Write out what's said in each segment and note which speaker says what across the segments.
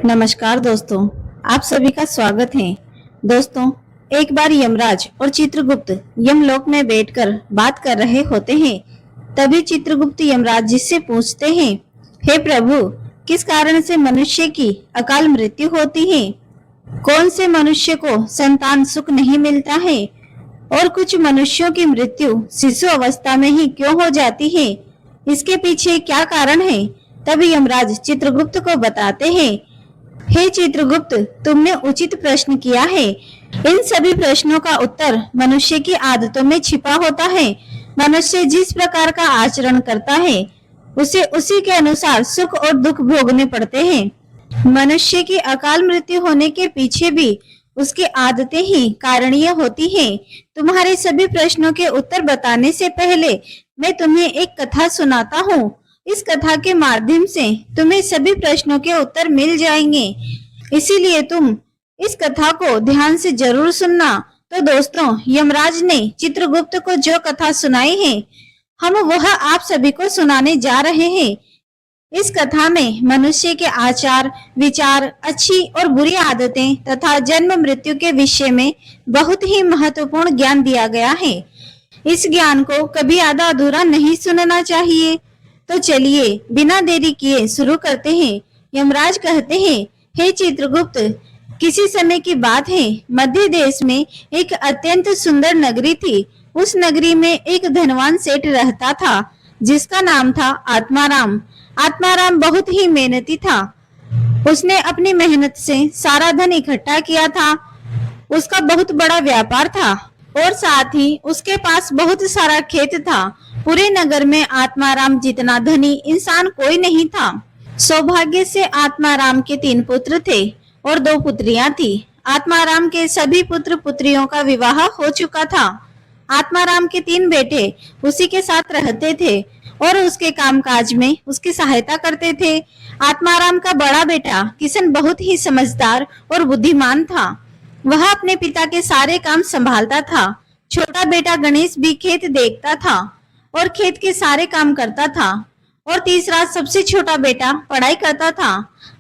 Speaker 1: नमस्कार दोस्तों, आप सभी का स्वागत है। दोस्तों, एक बार यमराज और चित्रगुप्त यमलोक में बैठकर बात कर रहे होते हैं। तभी चित्रगुप्त यमराज जी से पूछते हैं, हे प्रभु, किस कारण से मनुष्य की अकाल मृत्यु होती है? कौन से मनुष्य को संतान सुख नहीं मिलता है और कुछ मनुष्यों की मृत्यु शिशु अवस्था में ही क्यों हो जाती है? इसके पीछे क्या कारण है? तभी यमराज चित्रगुप्त को बताते हैं, हे चित्रगुप्त, तुमने उचित प्रश्न किया है। इन सभी प्रश्नों का उत्तर मनुष्य की आदतों में छिपा होता है। मनुष्य जिस प्रकार का आचरण करता है, उसे उसी के अनुसार सुख और दुख भोगने पड़ते हैं। मनुष्य की अकाल मृत्यु होने के पीछे भी उसकी आदतें ही कारणीय होती हैं। तुम्हारे सभी प्रश्नों के उत्तर बताने से पहले मैं तुम्हें एक कथा सुनाता हूँ। इस कथा के माध्यम से तुम्हें सभी प्रश्नों के उत्तर मिल जाएंगे, इसीलिए तुम इस कथा को ध्यान से जरूर सुनना। तो दोस्तों, यमराज ने चित्रगुप्त को जो कथा सुनाई है, हम वह आप सभी को सुनाने जा रहे हैं। इस कथा में मनुष्य के आचार, विचार, अच्छी और बुरी आदतें तथा जन्म मृत्यु के विषय में बहुत ही महत्वपूर्ण ज्ञान दिया गया है। इस ज्ञान को कभी आधा अधूरा नहीं सुनना चाहिए। तो चलिए बिना देरी किए शुरू करते हैं। यमराज कहते हैं, हे चित्रगुप्त, किसी समय की बात है, मध्य देश में एक अत्यंत सुंदर नगरी थी। उस नगरी में एक धनवान सेठ रहता था, जिसका नाम था आत्माराम। आत्माराम बहुत ही मेहनती था। उसने अपनी मेहनत से सारा धन इकट्ठा किया था। उसका बहुत बड़ा व्यापार था और साथ ही उसके पास बहुत सारा खेत था। पूरे नगर में आत्माराम जितना धनी इंसान कोई नहीं था। सौभाग्य से आत्माराम के 3 पुत्र थे और 2 पुत्रियां थी। आत्माराम के सभी पुत्र पुत्रियों का विवाह हो चुका था। आत्माराम के 3 बेटे उसी के साथ रहते थे और उसके कामकाज में उसकी सहायता करते थे। आत्माराम का बड़ा बेटा किशन बहुत ही समझदार और बुद्धिमान था। वह अपने पिता के सारे काम संभालता था। छोटा बेटा गणेश भी खेत देखता था और खेत के सारे काम करता था। और तीसरा सबसे छोटा बेटा पढ़ाई करता था।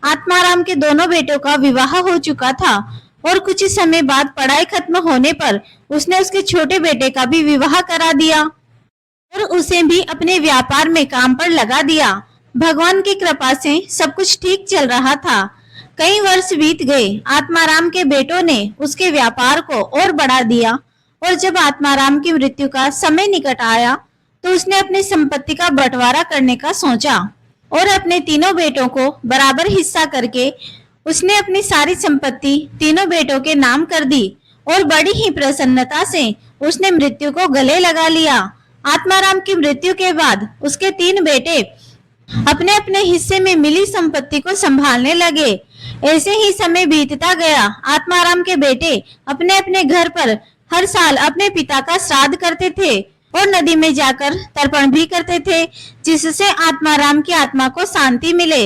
Speaker 1: आत्माराम के दोनों बेटों का विवाह हो चुका था और कुछ समय बाद पढ़ाई खत्म होने पर उसने उसके छोटे बेटे का भी विवाह करा दिया और उसे भी अपने व्यापार में काम पर लगा दिया। भगवान की कृपा से सब कुछ ठीक चल रहा था। कई वर्ष बीत गए। आत्माराम के बेटों ने उसके व्यापार को और बढ़ा दिया और जब आत्माराम की मृत्यु का समय निकट आया तो उसने अपनी संपत्ति का बंटवारा करने का सोचा और अपने तीनों बेटों को बराबर हिस्सा करके उसने अपनी सारी संपत्ति तीनों बेटों के नाम कर दी और बड़ी ही प्रसन्नता से उसने मृत्यु को गले लगा लिया। आत्माराम की मृत्यु के बाद उसके 3 बेटे अपने अपने हिस्से में मिली संपत्ति को संभालने लगे। ऐसे ही समय बीतता गया। आत्माराम के बेटे अपने अपने घर पर हर साल अपने पिता का श्राद्ध करते थे और नदी में जाकर तर्पण भी करते थे, जिससे आत्माराम की आत्मा को शांति मिले।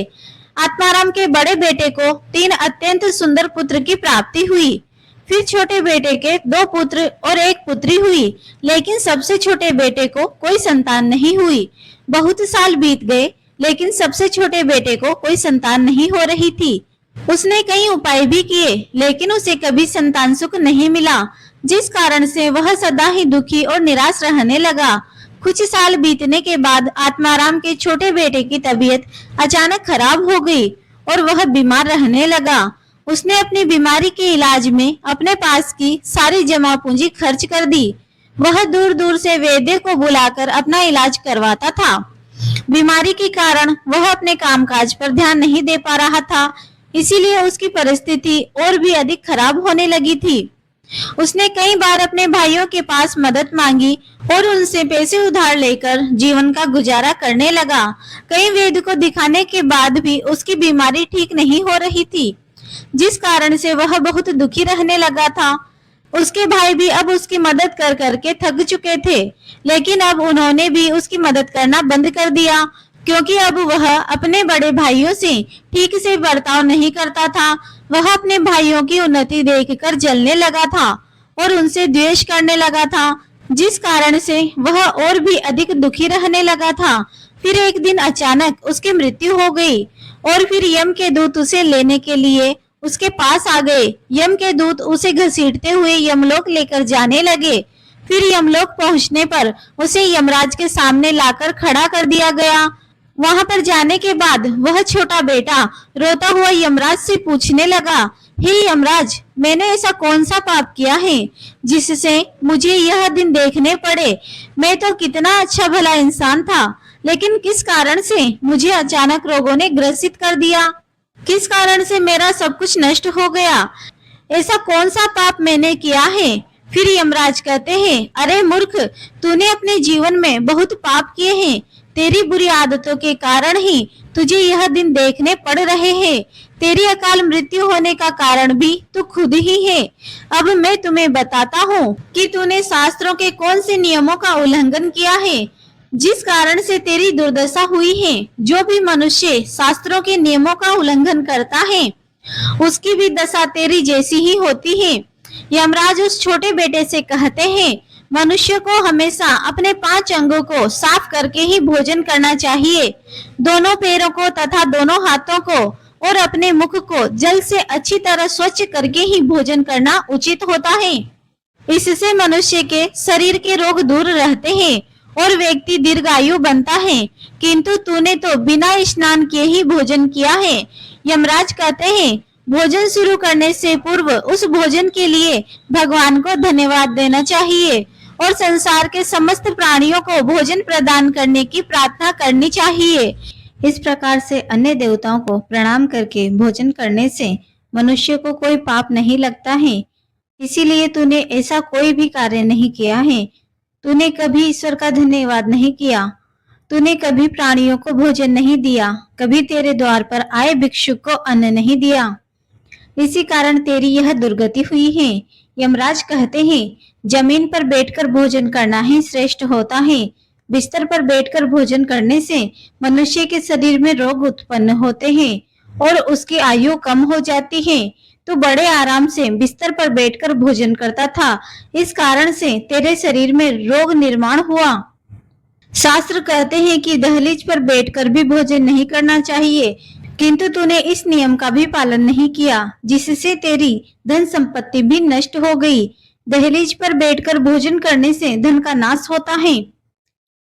Speaker 1: आत्माराम के बड़े बेटे को 3 अत्यंत सुंदर पुत्र की प्राप्ति हुई। फिर छोटे बेटे के 2 पुत्र और 1 पुत्री हुई, लेकिन सबसे छोटे बेटे को कोई संतान नहीं हुई। बहुत साल बीत गए, लेकिन सबसे छोटे बेटे को कोई संतान नहीं हो रही थी। उसने कई उपाय भी किए, लेकिन उसे कभी संतान सुख नहीं मिला, जिस कारण से वह सदा ही दुखी और निराश रहने लगा। कुछ साल बीतने के बाद आत्माराम के छोटे बेटे की तबीयत अचानक खराब हो गई और वह बीमार रहने लगा। उसने अपनी बीमारी के इलाज में अपने पास की सारी जमा पूंजी खर्च कर दी। वह दूर दूर से वैद्य को बुलाकर अपना इलाज करवाता था। बीमारी के कारण वह अपने कामकाज पर ध्यान नहीं दे पा रहा था, इसीलिए उसकी परिस्थिति और भी अधिक खराब होने लगी थी। उसने कई बार अपने भाइयों के पास मदद मांगी और उनसे पैसे उधार लेकर जीवन का गुजारा करने लगा। कई वैद्य को दिखाने के बाद भी उसकी बीमारी ठीक नहीं हो रही थी, जिस कारण से वह बहुत दुखी रहने लगा था। उसके भाई भी अब उसकी मदद कर करके थक चुके थे, लेकिन अब उन्होंने भी उसकी मदद करना बंद कर दिया, क्योंकि अब वह अपने बड़े भाइयों से ठीक से बर्ताव नहीं करता था। वह अपने भाइयों की उन्नति देखकर जलने लगा था और उनसे द्वेष करने लगा था, जिस कारण से वह और भी अधिक दुखी रहने लगा था। फिर एक दिन अचानक उसकी मृत्यु हो गई और फिर यम के दूत उसे लेने के लिए उसके पास आ गए। यम के दूत उसे घसीटते हुए यमलोक लेकर जाने लगे। फिर यमलोक पहुंचने पर उसे यमराज के सामने लाकर खड़ा कर दिया गया। वहां पर जाने के बाद वह छोटा बेटा रोता हुआ यमराज से पूछने लगा, हे यमराज, मैंने ऐसा कौन सा पाप किया है जिससे मुझे यह दिन देखने पड़े? मैं तो कितना अच्छा भला इंसान था, लेकिन किस कारण से मुझे अचानक रोगों ने ग्रसित कर दिया? किस कारण से मेरा सब कुछ नष्ट हो गया? ऐसा कौन सा पाप मैंने किया है? फिर यमराज कहते हैं, अरे मूर्ख, तूने अपने जीवन में बहुत पाप किए हैं। तेरी बुरी आदतों के कारण ही तुझे यह दिन देखने पड़ रहे हैं। तेरी अकाल मृत्यु होने का कारण भी तू खुद ही है। अब मैं तुम्हें बताता हूँ कि तूने शास्त्रों के कौन से नियमों का उल्लंघन किया है, जिस कारण से तेरी दुर्दशा हुई है। जो भी मनुष्य शास्त्रों के नियमों का उल्लंघन करता है, उसकी भी दशा तेरी जैसी ही होती है। यमराज उस छोटे बेटे से कहते हैं, मनुष्य को हमेशा अपने 5 अंगों को साफ करके ही भोजन करना चाहिए। दोनों पैरों को तथा दोनों हाथों को और अपने मुख को जल से अच्छी तरह स्वच्छ करके ही भोजन करना उचित होता है। इससे मनुष्य के शरीर के रोग दूर रहते हैं और व्यक्ति दीर्घायु बनता है। किंतु तूने तो बिना स्नान किए ही भोजन किया है। यमराज कहते हैं, भोजन शुरू करने से पूर्व उस भोजन के लिए भगवान को धन्यवाद देना चाहिए और संसार के समस्त प्राणियों को भोजन प्रदान करने की प्रार्थना करनी चाहिए। इस प्रकार से अन्य देवताओं को प्रणाम करके भोजन करने से मनुष्य को कोई पाप नहीं लगता है। इसीलिए तूने ऐसा कोई भी कार्य नहीं किया है। तूने कभी ईश्वर का धन्यवाद नहीं किया। तूने कभी प्राणियों को भोजन नहीं दिया, कभी तेरे द्वार पर आए भिक्षुक को अन्न नहीं दिया। इसी कारण तेरी यह दुर्गति हुई है। यमराज कहते हैं, जमीन पर बैठकर भोजन करना ही श्रेष्ठ होता है। बिस्तर पर बैठकर भोजन करने से मनुष्य के शरीर में रोग उत्पन्न होते हैं और उसकी आयु कम हो जाती है। तू बड़े आराम से बिस्तर पर बैठकर भोजन करता था, इस कारण से तेरे शरीर में रोग निर्माण हुआ। शास्त्र कहते हैं कि दहलीज पर बैठकर भी भोजन नहीं करना चाहिए, किंतु तूने इस नियम का भी पालन नहीं किया, जिससे तेरी धन संपत्ति भी नष्ट हो गई। दहलीज पर बैठकर भोजन करने से धन का नाश होता है।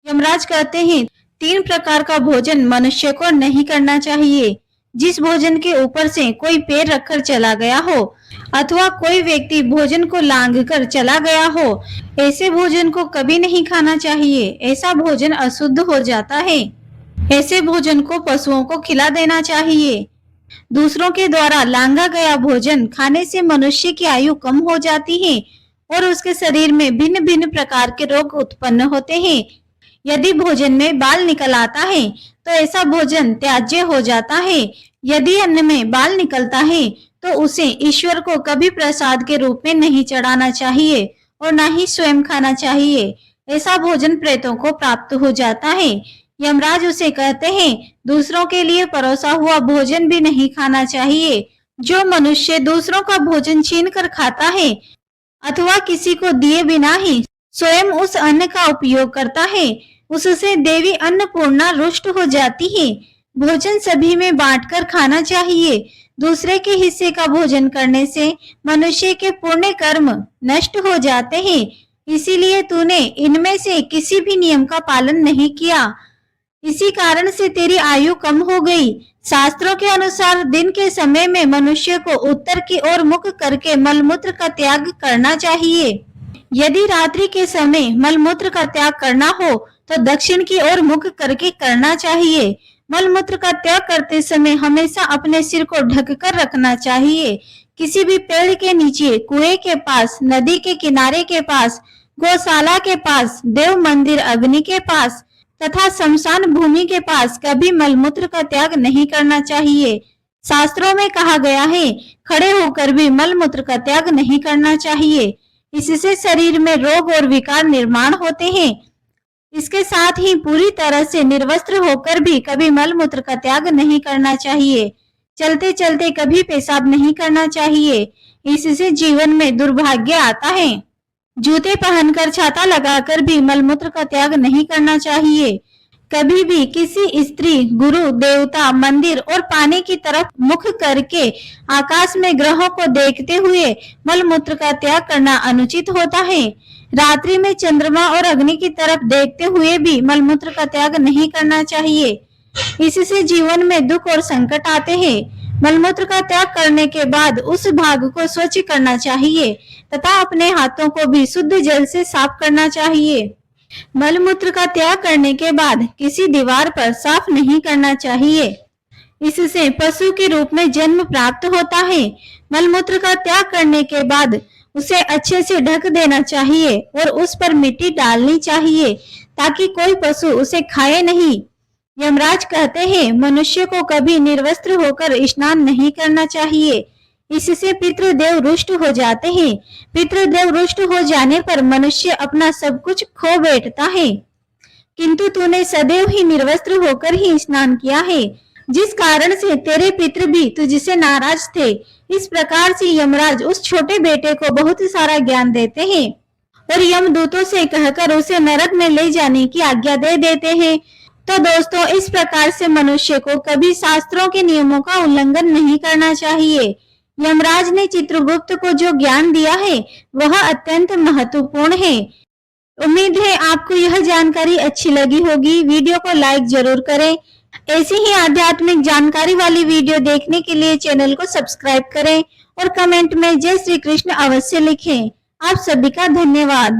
Speaker 1: यमराज कहते हैं, 3 प्रकार का भोजन मनुष्य को नहीं करना चाहिए। जिस भोजन के ऊपर से कोई पैर रखकर चला गया हो अथवा कोई व्यक्ति भोजन को लांघ कर चला गया हो, ऐसे भोजन को कभी नहीं खाना चाहिए। ऐसा भोजन अशुद्ध हो जाता है। ऐसे भोजन को पशुओं को खिला देना चाहिए। दूसरों के द्वारा लांघा गया भोजन खाने से मनुष्य की आयु कम हो जाती है और उसके शरीर में भिन्न भिन्न प्रकार के रोग उत्पन्न होते हैं। यदि भोजन में बाल निकल आता है तो ऐसा भोजन त्याज्य हो जाता है। यदि अन्न में बाल निकलता है तो उसे ईश्वर को कभी प्रसाद के रूप में नहीं चढ़ाना चाहिए और न ही स्वयं खाना चाहिए। ऐसा भोजन प्रेतों को प्राप्त हो जाता है। यमराज उसे कहते हैं, दूसरों के लिए परोसा हुआ भोजन भी नहीं खाना चाहिए। जो मनुष्य दूसरों का भोजन छीन कर खाता है अथवा किसी को दिए बिना ही स्वयं उस अन्न का उपयोग करता है, उससे देवी अन्नपूर्णा रुष्ट हो जाती है। भोजन सभी में बांटकर खाना चाहिए। दूसरे के हिस्से का भोजन करने से मनुष्य के पुण्य कर्म नष्ट हो जाते हैं। इसीलिए तूने इनमें से किसी भी नियम का पालन नहीं किया। इसी कारण से तेरी आयु कम हो गई। शास्त्रों के अनुसार दिन के समय में मनुष्य को उत्तर की ओर मुख करके मलमूत्र का त्याग करना चाहिए। यदि रात्रि के समय मलमूत्र का त्याग करना हो तो दक्षिण की ओर मुख करके करना चाहिए। मलमूत्र का त्याग करते समय हमेशा अपने सिर को ढक कर रखना चाहिए। किसी भी पेड़ के नीचे, कुएं के पास, नदी के किनारे के पास, गौशाला के पास, देव मंदिर अग्नि के पास तथा शमशान भूमि के पास कभी मलमूत्र का त्याग नहीं करना चाहिए। शास्त्रों में कहा गया है, खड़े होकर भी मलमूत्र का त्याग नहीं करना चाहिए। इससे शरीर में रोग और विकार निर्माण होते हैं। इसके साथ ही पूरी तरह से निर्वस्त्र होकर भी कभी मलमूत्र का त्याग नहीं करना चाहिए। चलते चलते कभी पेशाब नहीं करना चाहिए। इससे जीवन में दुर्भाग्य आता है। जूते पहनकर छाता लगाकर भी मलमूत्र का त्याग नहीं करना चाहिए। कभी भी किसी स्त्री, गुरु, देवता, मंदिर और पानी की तरफ मुख करके आकाश में ग्रहों को देखते हुए मलमूत्र का त्याग करना अनुचित होता है। रात्रि में चंद्रमा और अग्नि की तरफ देखते हुए भी मलमूत्र का त्याग नहीं करना चाहिए। इससे जीवन में दुख और संकट आते हैं। मलमूत्र का त्याग करने के बाद उस भाग को स्वच्छ करना चाहिए तथा अपने हाथों को भी शुद्ध जल से साफ करना चाहिए। मलमूत्र का त्याग करने के बाद किसी दीवार पर साफ नहीं करना चाहिए। इससे पशु के रूप में जन्म प्राप्त होता है। मलमूत्र का त्याग करने के बाद उसे अच्छे से ढक देना चाहिए और उस पर मिट्टी डालनी चाहिए ताकि कोई पशु उसे खाए नहीं। यमराज कहते हैं, मनुष्य को कभी निर्वस्त्र होकर स्नान नहीं करना चाहिए। इससे पितृदेव रुष्ट हो जाते हैं। पितृदेव रुष्ट हो जाने पर मनुष्य अपना सब कुछ खो बैठता है। किंतु तूने सदैव ही निर्वस्त्र होकर ही स्नान किया है, जिस कारण से तेरे पितृ भी तुझसे नाराज थे। इस प्रकार से यमराज उस छोटे बेटे को बहुत सारा ज्ञान देते हैं और यमदूतों से कहकर उसे नरक में ले जाने की आज्ञा दे देते हैं। तो दोस्तों, इस प्रकार से मनुष्य को कभी शास्त्रों के नियमों का उल्लंघन नहीं करना चाहिए। यमराज ने चित्रगुप्त को जो ज्ञान दिया है वह अत्यंत महत्वपूर्ण है। उम्मीद है आपको यह जानकारी अच्छी लगी होगी। वीडियो को लाइक जरूर करें। ऐसी ही आध्यात्मिक जानकारी वाली वीडियो देखने के लिए चैनल को सब्सक्राइब करें और कमेंट में जय श्री कृष्ण अवश्य लिखें। आप सभी का धन्यवाद।